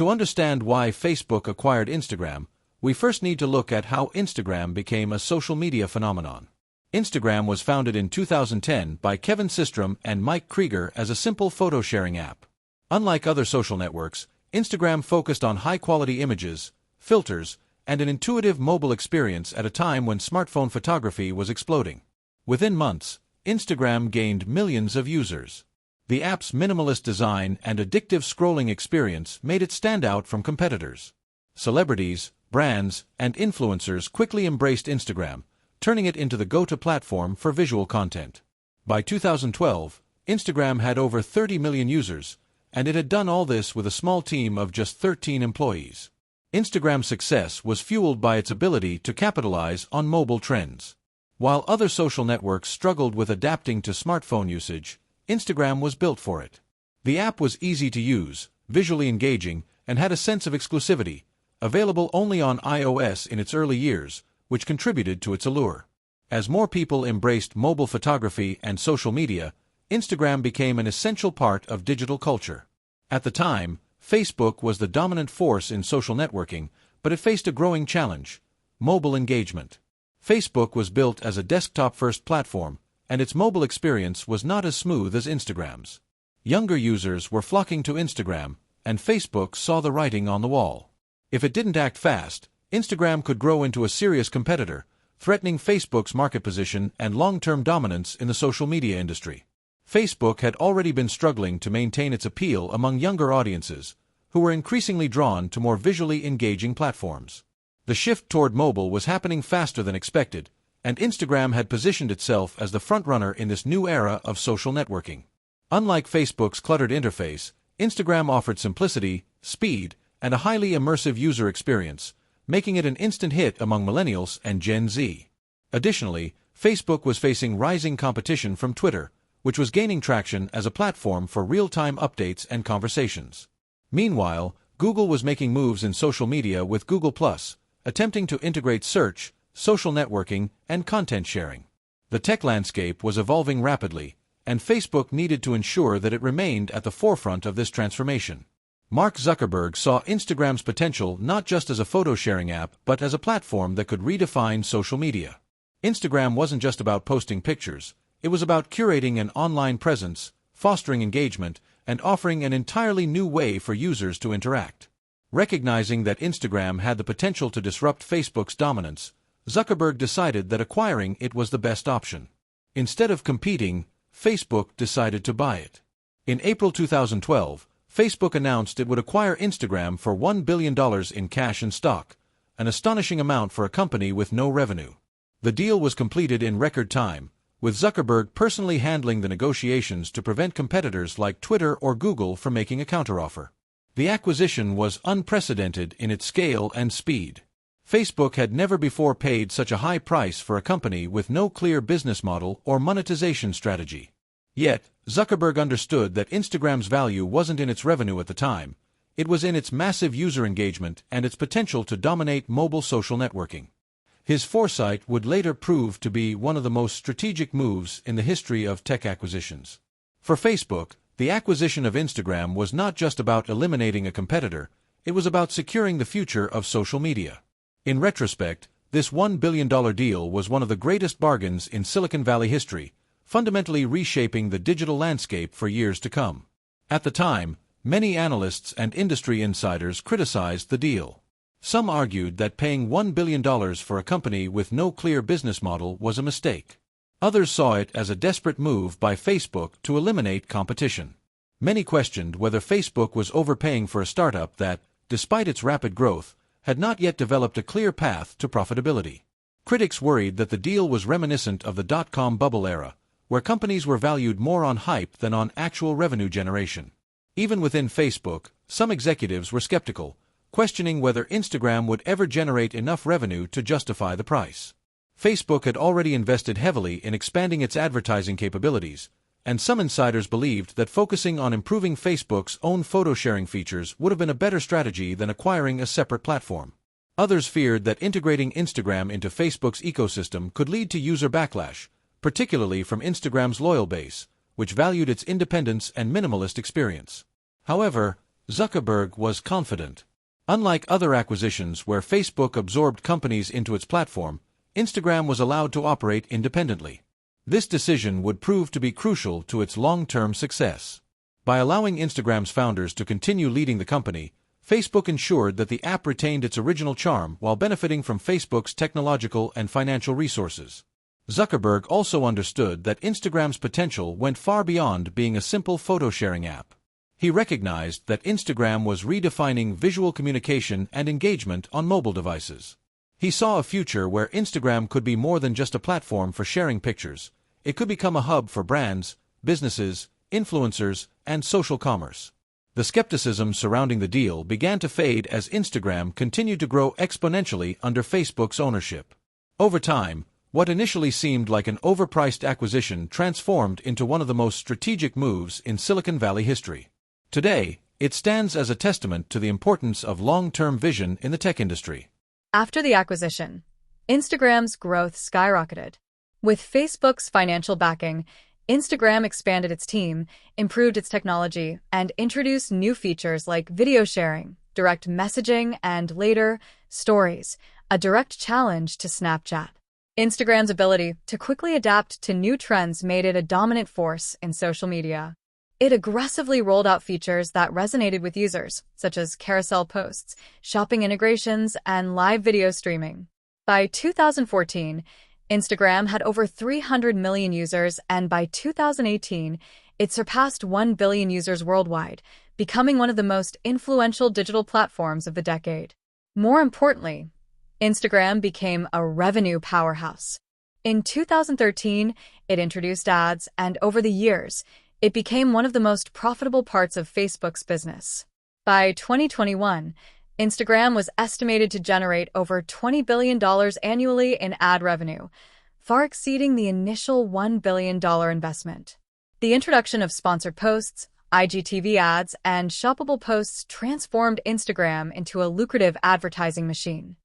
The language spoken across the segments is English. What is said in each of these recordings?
To understand why Facebook acquired Instagram, we first need to look at how Instagram became a social media phenomenon. Instagram was founded in 2010 by Kevin Systrom and Mike Krieger as a simple photo-sharing app. Unlike other social networks, Instagram focused on high-quality images, filters, and an intuitive mobile experience at a time when smartphone photography was exploding. Within months, Instagram gained millions of users. The app's minimalist design and addictive scrolling experience made it stand out from competitors. Celebrities, brands, and influencers quickly embraced Instagram, turning it into the go-to platform for visual content. By 2012, Instagram had over 30 million users, and it had done all this with a small team of just 13 employees. Instagram's success was fueled by its ability to capitalize on mobile trends. While other social networks struggled with adapting to smartphone usage, Instagram was built for it. The app was easy to use, visually engaging, and had a sense of exclusivity, available only on iOS in its early years, which contributed to its allure. As more people embraced mobile photography and social media, Instagram became an essential part of digital culture. At the time, Facebook was the dominant force in social networking, but it faced a growing challenge: mobile engagement. Facebook was built as a desktop-first platform, and its mobile experience was not as smooth as Instagram's. Younger users were flocking to Instagram, and Facebook saw the writing on the wall. If it didn't act fast, Instagram could grow into a serious competitor, threatening Facebook's market position and long-term dominance in the social media industry. Facebook had already been struggling to maintain its appeal among younger audiences, who were increasingly drawn to more visually engaging platforms. The shift toward mobile was happening faster than expected, and Instagram had positioned itself as the frontrunner in this new era of social networking. Unlike Facebook's cluttered interface, Instagram offered simplicity, speed, and a highly immersive user experience, making it an instant hit among millennials and Gen Z. Additionally, Facebook was facing rising competition from Twitter, which was gaining traction as a platform for real-time updates and conversations. Meanwhile, Google was making moves in social media with Google+, attempting to integrate search, social networking, and content sharing. The tech landscape was evolving rapidly, and Facebook needed to ensure that it remained at the forefront of this transformation. Mark Zuckerberg saw Instagram's potential not just as a photo-sharing app, but as a platform that could redefine social media. Instagram wasn't just about posting pictures, it was about curating an online presence, fostering engagement, and offering an entirely new way for users to interact. Recognizing that Instagram had the potential to disrupt Facebook's dominance, Zuckerberg decided that acquiring it was the best option. Instead of competing, Facebook decided to buy it. In April 2012, Facebook announced it would acquire Instagram for $1 billion in cash and stock, an astonishing amount for a company with no revenue. The deal was completed in record time, with Zuckerberg personally handling the negotiations to prevent competitors like Twitter or Google from making a counteroffer. The acquisition was unprecedented in its scale and speed. Facebook had never before paid such a high price for a company with no clear business model or monetization strategy. Yet, Zuckerberg understood that Instagram's value wasn't in its revenue at the time, it was in its massive user engagement and its potential to dominate mobile social networking. His foresight would later prove to be one of the most strategic moves in the history of tech acquisitions. For Facebook, the acquisition of Instagram was not just about eliminating a competitor, it was about securing the future of social media. In retrospect, this $1 billion deal was one of the greatest bargains in Silicon Valley history, fundamentally reshaping the digital landscape for years to come. At the time, many analysts and industry insiders criticized the deal. Some argued that paying $1 billion for a company with no clear business model was a mistake. Others saw it as a desperate move by Facebook to eliminate competition. Many questioned whether Facebook was overpaying for a startup that, despite its rapid growth, had not yet developed a clear path to profitability. Critics worried that the deal was reminiscent of the dot-com bubble era, where companies were valued more on hype than on actual revenue generation. Even within Facebook, some executives were skeptical, questioning whether Instagram would ever generate enough revenue to justify the price. Facebook had already invested heavily in expanding its advertising capabilities, and some insiders believed that focusing on improving Facebook's own photo-sharing features would have been a better strategy than acquiring a separate platform. Others feared that integrating Instagram into Facebook's ecosystem could lead to user backlash, particularly from Instagram's loyal base, which valued its independence and minimalist experience. However, Zuckerberg was confident. Unlike other acquisitions where Facebook absorbed companies into its platform, Instagram was allowed to operate independently. This decision would prove to be crucial to its long-term success. By allowing Instagram's founders to continue leading the company, Facebook ensured that the app retained its original charm while benefiting from Facebook's technological and financial resources. Zuckerberg also understood that Instagram's potential went far beyond being a simple photo-sharing app. He recognized that Instagram was redefining visual communication and engagement on mobile devices. He saw a future where Instagram could be more than just a platform for sharing pictures. It could become a hub for brands, businesses, influencers, and social commerce. The skepticism surrounding the deal began to fade as Instagram continued to grow exponentially under Facebook's ownership. Over time, what initially seemed like an overpriced acquisition transformed into one of the most strategic moves in Silicon Valley history. Today, it stands as a testament to the importance of long-term vision in the tech industry. After the acquisition, Instagram's growth skyrocketed. With Facebook's financial backing, Instagram expanded its team, improved its technology, and introduced new features like video sharing, direct messaging, and later, stories, a direct challenge to Snapchat. Instagram's ability to quickly adapt to new trends made it a dominant force in social media. It aggressively rolled out features that resonated with users, such as carousel posts, shopping integrations, and live video streaming. By 2014, Instagram had over 300 million users, and by 2018, it surpassed 1 billion users worldwide, becoming one of the most influential digital platforms of the decade. More importantly, Instagram became a revenue powerhouse. In 2013, it introduced ads, and over the years, it became one of the most profitable parts of Facebook's business. By 2021, Instagram was estimated to generate over $20 billion annually in ad revenue, far exceeding the initial $1 billion investment. The introduction of sponsored posts, IGTV ads, and shoppable posts transformed Instagram into a lucrative advertising machine.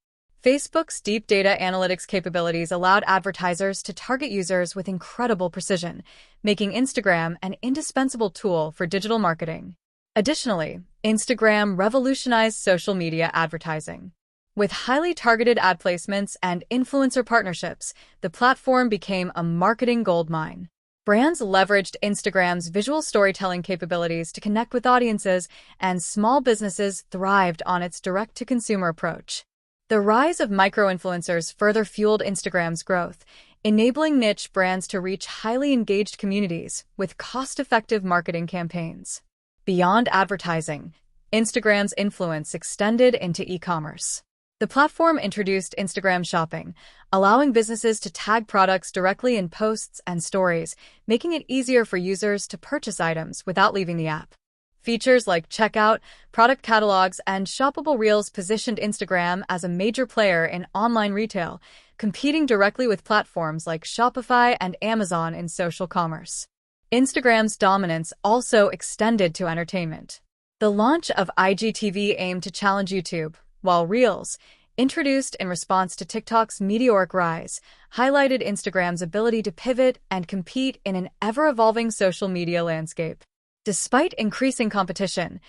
Facebook's deep data analytics capabilities allowed advertisers to target users with incredible precision, making Instagram an indispensable tool for digital marketing. Additionally, Instagram revolutionized social media advertising. With highly targeted ad placements and influencer partnerships, the platform became a marketing goldmine. Brands leveraged Instagram's visual storytelling capabilities to connect with audiences, and small businesses thrived on its direct-to-consumer approach. The rise of micro-influencers further fueled Instagram's growth, enabling niche brands to reach highly engaged communities with cost-effective marketing campaigns. Beyond advertising, Instagram's influence extended into e-commerce. The platform introduced Instagram Shopping, allowing businesses to tag products directly in posts and stories, making it easier for users to purchase items without leaving the app. Features like checkout, product catalogs, and shoppable reels positioned Instagram as a major player in online retail, competing directly with platforms like Shopify and Amazon in social commerce. Instagram's dominance also extended to entertainment. The launch of IGTV aimed to challenge YouTube, while Reels, introduced in response to TikTok's meteoric rise, highlighted Instagram's ability to pivot and compete in an ever-evolving social media landscape. Despite increasing competition,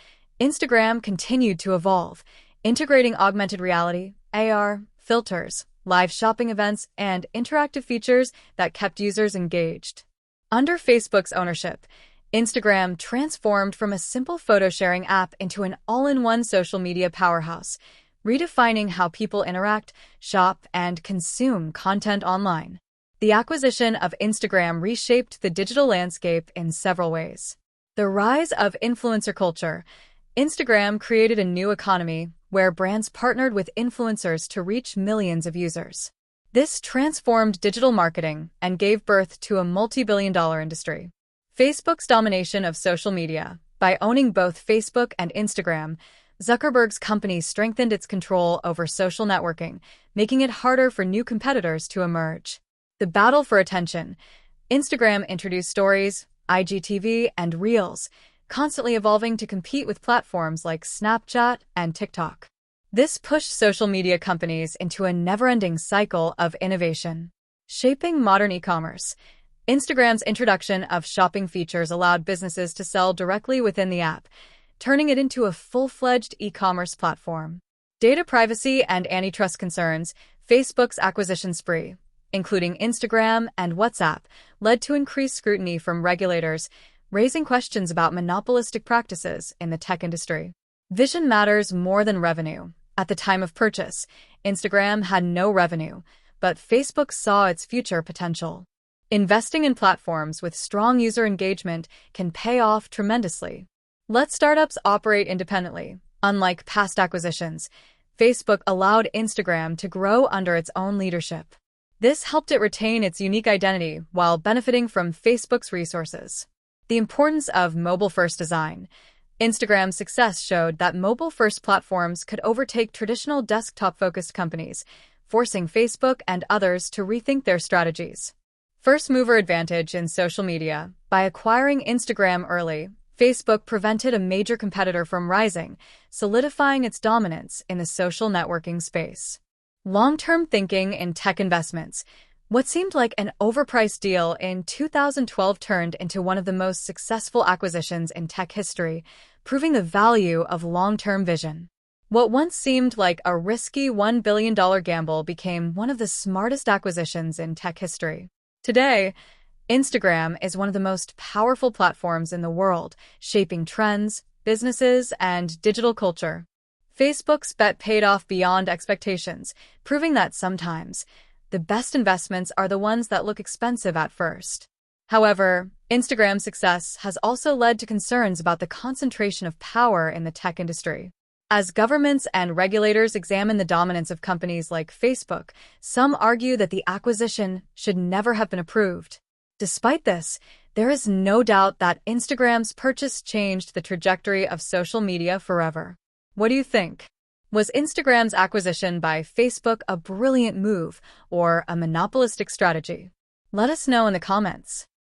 Instagram continued to evolve, integrating augmented reality, AR, filters, live shopping events, and interactive features that kept users engaged. Under Facebook's ownership, Instagram transformed from a simple photo-sharing app into an all-in-one social media powerhouse, redefining how people interact, shop, and consume content online. The acquisition of Instagram reshaped the digital landscape in several ways. The rise of influencer culture. Instagram created a new economy where brands partnered with influencers to reach millions of users. This transformed digital marketing and gave birth to a multi-billion-dollar industry. Facebook's domination of social media. By owning both Facebook and Instagram, Zuckerberg's company strengthened its control over social networking, making it harder for new competitors to emerge. The battle for attention. Instagram introduced stories, IGTV, and Reels, constantly evolving to compete with platforms like Snapchat and TikTok. This pushed social media companies into a never-ending cycle of innovation. Shaping modern e-commerce. Instagram's introduction of shopping features allowed businesses to sell directly within the app, turning it into a full-fledged e-commerce platform. Data privacy and antitrust concerns, Facebook's acquisition spree, including Instagram and WhatsApp, led to increased scrutiny from regulators, raising questions about monopolistic practices in the tech industry. Vision matters more than revenue. At the time of purchase, Instagram had no revenue, but Facebook saw its future potential. Investing in platforms with strong user engagement can pay off tremendously. Let startups operate independently. Unlike past acquisitions, Facebook allowed Instagram to grow under its own leadership. This helped it retain its unique identity while benefiting from Facebook's resources. The importance of mobile-first design. Instagram's success showed that mobile-first platforms could overtake traditional desktop-focused companies, forcing Facebook and others to rethink their strategies. First-mover advantage in social media. By acquiring Instagram early, Facebook prevented a major competitor from rising, solidifying its dominance in the social networking space. Long-term thinking in tech investments. What seemed like an overpriced deal in 2012 turned into one of the most successful acquisitions in tech history, proving the value of long-term vision. What once seemed like a risky $1 billion gamble became one of the smartest acquisitions in tech history. Today, Instagram is one of the most powerful platforms in the world, shaping trends, businesses, and digital culture. Facebook's bet paid off beyond expectations, proving that sometimes the best investments are the ones that look expensive at first. However, Instagram's success has also led to concerns about the concentration of power in the tech industry. As governments and regulators examine the dominance of companies like Facebook, some argue that the acquisition should never have been approved. Despite this, there is no doubt that Instagram's purchase changed the trajectory of social media forever. What do you think? Was Instagram's acquisition by Facebook a brilliant move or a monopolistic strategy? Let us know in the comments.